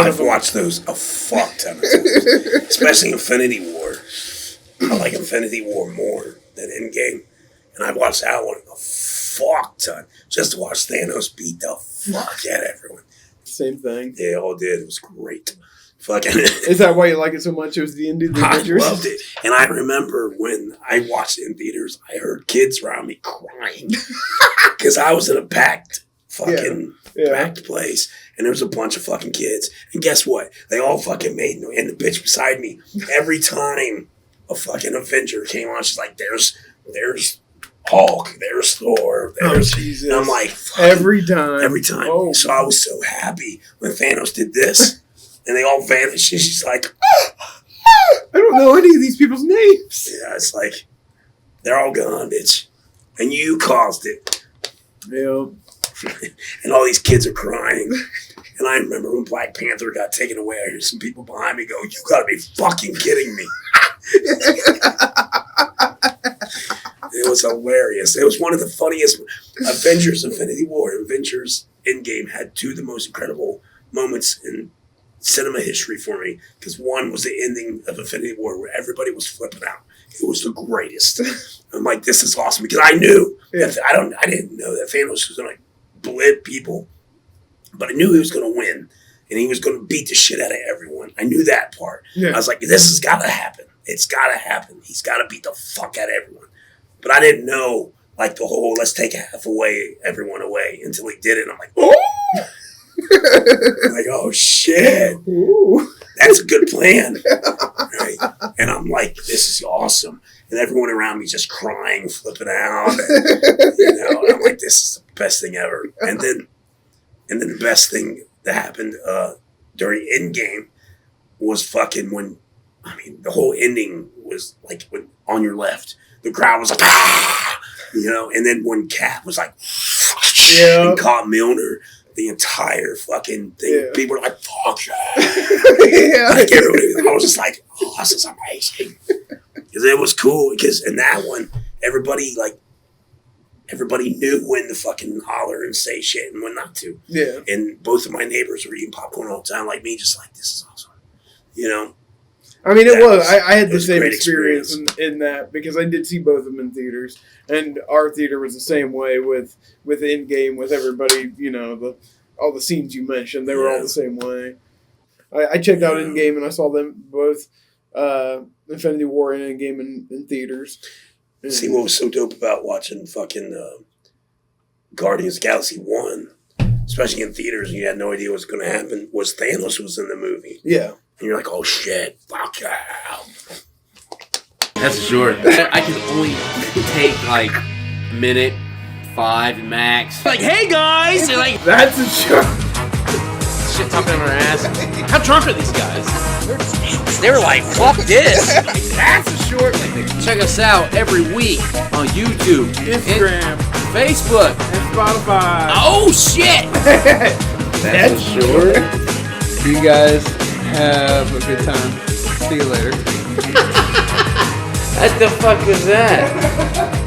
I've watched those a fuck ton of times, especially Infinity War. I like Infinity War more than Endgame, and I watched that one a fuck ton just to watch Thanos beat the fuck out of everyone. Same thing. They all did. It was great. Fucking. Is that why you like it so much? It was the ending. I loved it, and I remember when I watched it in theaters, I heard kids around me crying because I was in a packed place, and there was a bunch of fucking kids. And guess what? They all fucking made noise. And the bitch beside me, every time a fucking Avenger came on, she's like, "There's Hulk, there's Thor, there's." And I'm like, every time. Oh. So I was so happy when Thanos did this. And they all vanished. And she's like, I don't know any of these people's names. Yeah, it's like, they're all gone, bitch. And you caused it. Yeah. And all these kids are crying. And I remember when Black Panther got taken away, I heard some people behind me go, "You gotta be fucking kidding me." It was hilarious. It was one of the funniest. Avengers Infinity War, Avengers Endgame had two of the most incredible moments in cinema history for me, because one was the ending of Infinity War where everybody was flipping out. It was the greatest. I'm like, this is awesome, because I knew that I didn't know that Thanos was going to blip people, but I knew he was going to win, and he was going to beat the shit out of everyone. I knew that part. Yeah. I was like, this has got to happen. It's got to happen. He's got to beat the fuck out of everyone. But I didn't know like the whole let's take everyone away until he did it. And I'm like, oh. I'm like, oh shit. Ooh. That's a good plan. Right? And I'm like, this is awesome. And everyone around me just crying, flipping out. And I'm like, this is the best thing ever. And then the best thing that happened during Endgame was fucking when, the whole ending was like when on your left, the crowd was like, ah! And then when Cap was like, and caught Mjolnir, the entire fucking thing, people were like, fuck yeah. Like everybody, I was just like, oh, this is amazing. Because it was cool, because in that one, everybody knew when to fucking holler and say shit and when not to. Yeah. And both of my neighbors were eating popcorn all the time like me, just like, this is awesome. I had the same experience in that, because I did see both of them in theaters, and our theater was the same way with Endgame, with everybody, all the scenes you mentioned, they were all the same way. I checked out Endgame, and I saw them both, Infinity War and Endgame in theaters. And see, what was so dope about watching fucking Guardians of the Galaxy 1, especially in theaters, and you had no idea what was going to happen, was Thanos was in the movie. Yeah. And you're like, oh shit, fuck yeah. That's short. I can only take like a minute, 5 max. Like, hey guys! They're like, that's a short. Shit talking on our ass. How drunk are these guys? They were like, fuck this. That's a short. Check us out every week on YouTube, Instagram, Facebook, and Spotify. Oh shit! That's short. You guys have a good time. See you later. What the fuck was that?